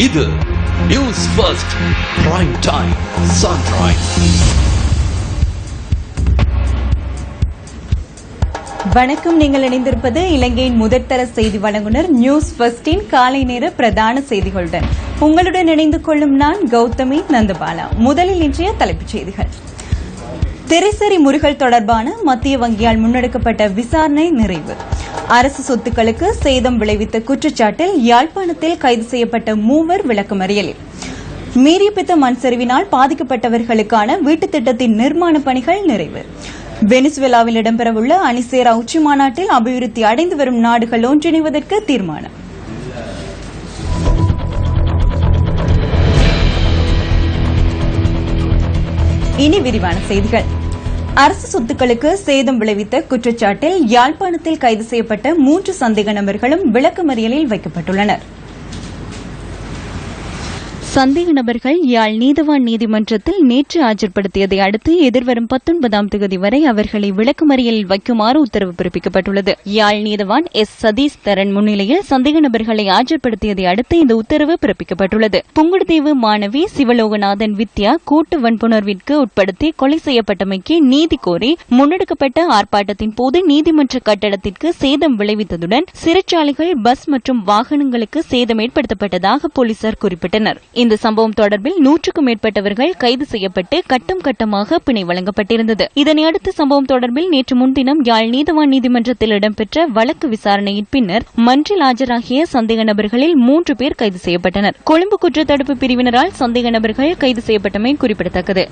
இது news first prime time sunrise. வணக்கம். நீங்கள் இணைந்திருப்பது இலங்கையின் முதற்தர செய்தி வழங்குனர் நியூஸ் ஃபர்ஸ்டின் காலை நேர பிரதான செய்திகளுடன். உங்களுடன் இணைந்து கொள்ளும் நான் கௌதமி நந்தபாலா. முதலில் இன்றைய தலைப்புச் செய்திகள். திரைசரி முறிகள் தொடர்பான மத்திய வங்கியால் முன்னெடுக்கப்பட்ட விசாரணை நிறைவு. அரசு சொத்துக்களுக்கு சேதம் விளைவித்த குற்றச்சாட்டில் யாழ்ப்பாணத்தில் கைது செய்யப்பட்ட 3 விளக்கமறியலில். மீரியபித்த மண் சரிவினால் பாதிக்கப்பட்டவர்களுக்கான வீட்டுத் திட்டத்தின் நிர்மாண பணிகள் நிறைவு. வெனிசுவேலாவில் இடம்பெறவுள்ள அணிசேரா உச்சி மாநாட்டில் அபிவிருத்தி அடைந்து வரும் நாடுகள் ஒன்றிணைவதற்கு தீர்மானம். இனி விரிவான செய்திகள். அரசு சொத்துக்களுக்கு சேதம் விளைவித்த குற்றச்சாட்டில் யாழ்ப்பாணத்தில் கைது செய்யப்பட்ட 3 சந்தேக நபர்களும் விளக்கமறியலில் வைக்கப்பட்டுள்ளனர். சந்தேக நபர்கள் யாழ் நீதவான் நீதிமன்றத்தில் நேற்று ஆஜர்படுத்தியதை அடுத்து எதிர்வரும் 19ஆம் தேதி வரை அவர்களை விளக்கமறியலில் வைக்குமாறு உத்தரவு பிறப்பிக்கப்பட்டுள்ளது. யாழ் நீதவான் எஸ். சதீஷ் தரன் முன்னிலையில் சந்தேக நபர்களை ஆஜர்படுத்தியதை அடுத்து இந்த உத்தரவு பிறப்பிக்கப்பட்டுள்ளது. புங்குடுதீவு மாணவி சிவலோகநாதன் வித்யா கூட்டு வன்புணர்விற்கு உட்படுத்தி கொலை செய்யப்பட்டமைக்கு நீதி கோரி முன்னெடுக்கப்பட்ட ஆர்ப்பாட்டத்தின் போது நீதிமன்ற கட்டடத்திற்கு சேதம் விளைவித்ததுடன் சிறைச்சாலைகள், பஸ் மற்றும் வாகனங்களுக்கு சேதம் ஏற்படுத்தப்பட்டதாக போலீசார் குறிப்பிட்டனர். இந்த சம்பவம் தொடர்பில் 100க்கும் மேற்பட்டவர்கள் கைது செய்யப்பட்டு கட்டம் கட்டமாக பிணை வழங்கப்பட்டிருந்தது. இதனையடுத்து சம்பவம் தொடர்பில் நேற்று முன்தினம் யாழ் நீதவான் நீதிமன்றத்தில் இடம்பெற்ற வழக்கு விசாரணையின் பின்னர் மன்றில் ஆஜராகிய சந்தேக நபர்களில் 3 பேர் கைது செய்யப்பட்டனர். கொழும்பு குற்றத்தடுப்பு பிரிவினரால் சந்தேக நபர்கள் கைது செய்யப்பட்டமை குறிப்பிடத்தக்கது.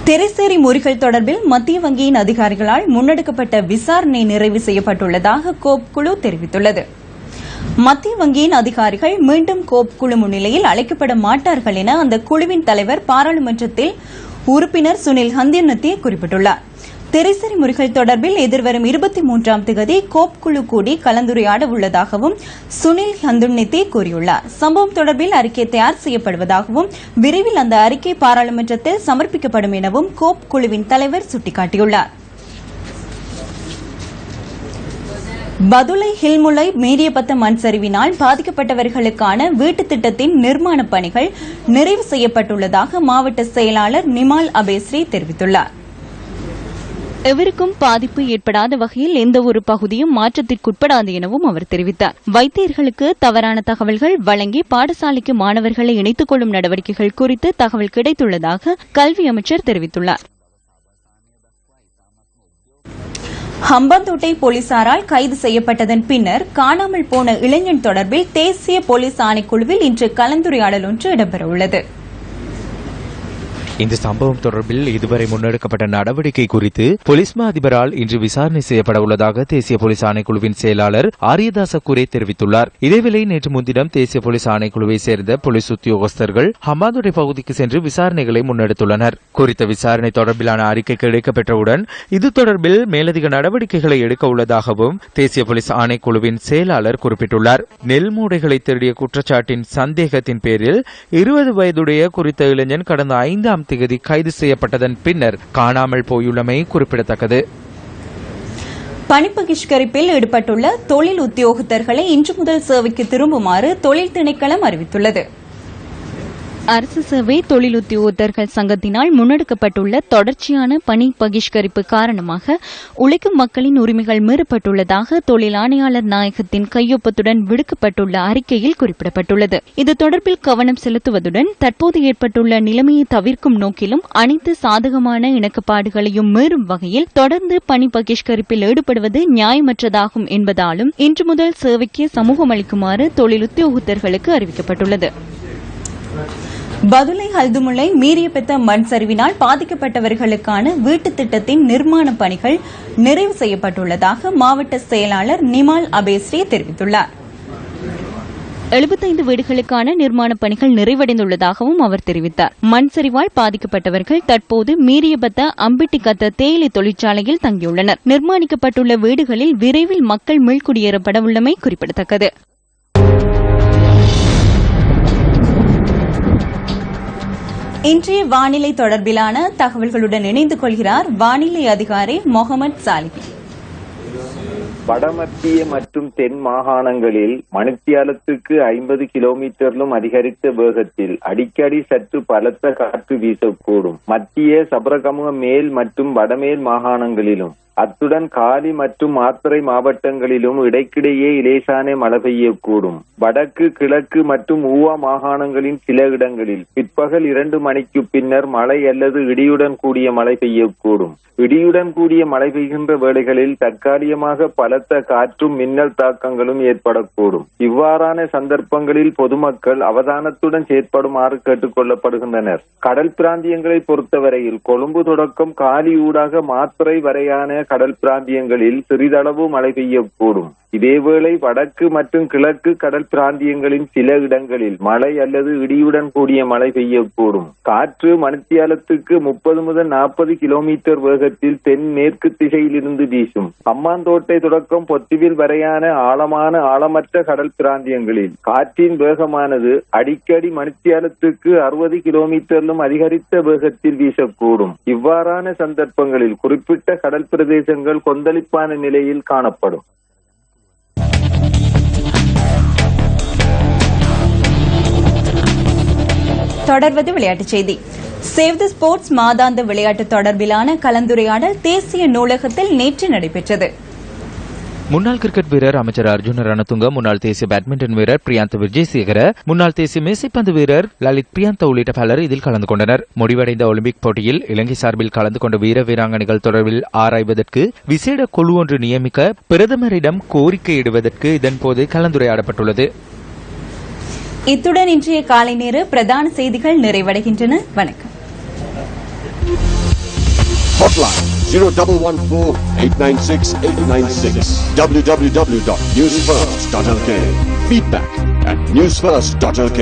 திரைசேரி முறிகள் தொடர்பில் மத்திய வங்கியின் அதிகாரிகளால் முன்னெடுக்கப்பட்ட விசாரணை நிறைவு செய்யப்பட்டுள்ளதாக கோப் குழு தெரிவித்துள்ளது. மத்திய வங்கியின் அதிகாரிகள் மீண்டும் கோப் குழு முன்னிலையில் அழைக்கப்பட மாட்டார்கள் என அந்த குழுவின் தலைவர் பாராளுமன்றத்தில் உறுப்பினர் சுனில் ஹந்தியநத்திய குறிப்பிட்டுள்ளார். திரைசரி முறிகள் தொடர்பில் எதிர்வரும் 23ஆம் தேதி கோப் குழு கூடி கலந்துரையாட உள்ளதாகவும் சுனில் ஹந்துன்னித்தி கூறியுள்ளார். சம்பவம் தொடர்பில் அறிக்கை தயார் செய்யப்படுவதாகவும் விரைவில் அந்த அறிக்கை பாராளுமன்றத்தில் சமர்ப்பிக்கப்படும் எனவும் கோப் குழுவின் தலைவர் சுட்டிக்காட்டியுள்ளார். பதுளை ஹில்முலை மீரியபத்த மண் சரிவினால் பாதிக்கப்பட்டவர்களுக்கான வீட்டுத் திட்டத்தின் நிர்மாண பணிகள் நிறைவு செய்யப்பட்டுள்ளதாக மாவட்ட செயலாளர் நிமால் அபேஸ்ரீ தெரிவித்துள்ளார். எவருக்கும் பாதிப்பு ஏற்படாத வகையில் எந்தவொரு பகுதியும் மாற்றத்திற்குட்படாது எனவும் அவர் தெரிவித்தார். வைத்தியர்களுக்கு தவறான தகவல்கள் வழங்கி பாடசாலைக்கு மாணவர்களை இணைத்துக் கொள்ளும் நடவடிக்கைகள் குறித்து தகவல் கிடைத்துள்ளதாக கல்வி அமைச்சர் தெரிவித்துள்ளார். ஹம்பாந்தோட்டை போலீசாரால் கைது செய்யப்பட்டதன் பின்னர் காணாமல் போன இளைஞன் தொடர்பில் தேசிய போலீஸ் ஆணைக்குழுவில் இன்று கலந்துரையாடல் ஒன்று இடம்பெறவுள்ளது. இந்த சம்பவம் தொடர்பில் இதுவரை முன்னெடுக்கப்பட்ட நடவடிக்கை குறித்து போலீஸ் மா அதிபரால் இன்று விசாரணை செய்யப்பட உள்ளதாக தேசிய போலீஸ் ஆணைக்குழுவின் செயலாளர் ஆரியதாச குரே தெரிவித்துள்ளார். இதேவேளை நேற்று முன்தினம் தேசிய போலீஸ் ஆணைக்குழுவை சேர்ந்த போலீஸ் உத்தியோகஸ்தர்கள் ஹம்பாந்தோட்டை பகுதிக்கு சென்று விசாரணைகளை முன்னெடுத்துள்ளனர். குறித்த விசாரணை தொடர்பிலான அறிக்கை கிடைக்கப்பெற்றவுடன் இது தொடர்பில் மேலதிக நடவடிக்கைகளை எடுக்க உள்ளதாகவும் தேசிய போலீஸ் ஆணைக்குழுவின் செயலாளர் குறிப்பிட்டுள்ளார். நெல் மூடைகளை திருடிய குற்றச்சாட்டின் சந்தேகத்தின் பேரில் 20 வயதுடைய குறித்த இளைஞன் கடந்த 5ஆம் தேதி கைது செய்யப்பட்டதன் பின்னர் காணாமல் போயுள்ளமை குறிப்பிடத்தக்கது. பணி பகிஷ்கரிப்பில் ஈடுபட்டுள்ள தொழில் உத்தியோகத்தர்களை இன்று முதல் சேவைக்கு திரும்புமாறு தொழில் திணைக்களம் அறிவித்துள்ளது. அரசு சேவை தொழில் உத்தியோகத்தர்கள் சங்கத்தினால் முன்னெடுக்கப்பட்டுள்ள தொடர்ச்சியான பணி பகிஷ்கரிப்பு காரணமாக உழைக்கும் மக்களின் உரிமைகள் மீறப்பட்டுள்ளதாக தொழில் ஆணையாளர் நாயகத்தின் கையொப்பத்துடன் விடுக்கப்பட்டுள்ள அறிக்கையில் குறிப்பிடப்பட்டுள்ளது. இது தொடர்பில் கவனம் செலுத்துவதுடன் தற்போது ஏற்பட்டுள்ள நிலைமையை தவிர்க்கும் நோக்கிலும் அனைத்து சாதகமான இணக்கப்பாடுகளையும் மீறும் வகையில் தொடர்ந்து பணி பகிஷ்கரிப்பில் ஈடுபடுவது நியாயமற்றதாகும் என்பதாலும் இன்று முதல் சேவைக்கு சமூகம் அளிக்குமாறு தொழில் உத்தியோகத்தர்களுக்கு அறிவிக்கப்பட்டுள்ளது. பதுளை ஹல்துமுல்லை மீரியபெத்த மண் சரிவினால் பாதிக்கப்பட்டவர்களுக்கான வீட்டுத் திட்டத்தின் நிர்மாண பணிகள் நிறைவு செய்யப்பட்டுள்ளதாக மாவட்ட செயலாளர் நிமால் அபேஸ்ரீ தெரிவித்துள்ளார். 75 வீடுகளுக்கான நிர்மாண பணிகள் நிறைவடைந்துள்ளதாகவும் அவர் தெரிவித்தார். மண் சரிவால் பாதிக்கப்பட்டவர்கள் தற்போது மீரியபத்த அம்பிட்டிகத்த தேயிலை தொழிற்சாலையில் தங்கியுள்ளனர். நிர்மாணிக்கப்பட்டுள்ள வீடுகளில் விரைவில் மக்கள் மீள்குடியேறப்பட உள்ளமை குறிப்பிடத்தக்கது. இன்றைய வானிலை தொடர்பிலான தகவல்களுடன் இணைந்து கொள்கிறார் வானிலை அதிகாரி முகமது சாலிஹி. வடமத்திய மற்றும் தென் மாகாணங்களில் மணித்தியாலத்துக்கு 50 கிலோமீட்டரிலும் அதிகரித்த வேகத்தில் அடிக்கடி சற்று பலத்த காற்று வீசக்கூடும். மத்திய சபரகமுக மேல் மற்றும் வடமேல் மாகாணங்களிலும் அத்துடன் காலி மற்றும் மாத்தறை மாவட்டங்களிலும் இடைக்கிடையே இலேசான மழை பெய்யக்கூடும். வடக்கு கிழக்கு மற்றும் ஊவா மாகாணங்களின் சில இடங்களில் பிற்பகல் 2 மணிக்கு பின்னர் மழை அல்லது இடியுடன் கூடிய மழை பெய்யக்கூடும். இடியுடன் கூடிய மழை பெய்கின்ற வேளைகளில் தற்காலிகமாக பலத்த காற்றும் மின்னல் தாக்கங்களும் ஏற்படக்கூடும். இவ்வாறான சந்தர்ப்பங்களில் பொதுமக்கள் அவதானத்துடன் செயற்படுமாறு கேட்டுக் கொள்ளப்படுகின்றனர். கடல் பிராந்தியங்களை பொறுத்தவரையில் கொழும்பு தொடக்கம் காலி ஊடாக மாத்தறை வரையான கடல் பிராந்தியங்களில் சிறிதளவு மழை பெய்யக்கூடும். இதேவேளை வடக்கு மற்றும் கிழக்கு கடல் பிராந்தியங்களின் சில இடங்களில் மழை அல்லது இடியுடன் கூடிய மழை பெய்யக்கூடும். காற்று மணித்தியாலத்துக்கு 30 முதல் 40 கிலோமீட்டர் வேகத்தில் தென்மேற்கு திசையிலிருந்து வீசும். ஹம்பாந்தோட்டை தொடக்கம் பொத்துவில் வரையான ஆழமற்ற கடல் பிராந்தியங்களில் காற்றின் வேகமானது அடிக்கடி மணித்தியாலத்துக்கு 60 கிலோமீட்டரிலும் அதிகரித்த வேகத்தில் வீசக்கூடும். இவ்வாறான சந்தர்ப்பங்களில் குறிப்பிட்ட கடல் பிரதேசங்கள் கொந்தளிப்பான நிலையில் காணப்படும். தொடர்வது விளையாட்டுச் செய்தி. சேவ் தி ஸ்போர்ட்ஸ் மாதாந்த விளையாட்டு தொடர்பிலான கலந்துரையாடல் தேசிய நூலகத்தில் நேற்று நடைபெற்றது. முன்னாள் கிரிக்கெட் வீரர் அமைச்சர் அர்ஜுன ரணதுங்க, முன்னாள் தேசிய பேட்மிண்டன் வீரர் பிரியாந்த் விஜயசேகர, முன்னாள் தேசிய மேசைப்பந்து வீரர் லலித் பிரியாந்த் உள்ளிட்ட பலர் இதில் கலந்து கொண்டனர். முடிவடைந்த ஒலிம்பிக் போட்டியில் இலங்கை சார்பில் கலந்து கொண்ட வீர வீராங்கனைகள் தொடர்பில் ஆராய்வதற்கு விசேட குழு ஒன்று நியமிக்க பிரதமரிடம் கோரிக்கையிடுவதற்கு இதன்போது கலந்துரையாடப்பட்டுள்ளது. இத்துடன் இன்றைய காலை நேர பிரதான செய்திகள் நிறைவடைகின்றன. வணக்கம். Hotline 0114-896-896 www.newsfirst.lk. Feedback at newsfirst.lk.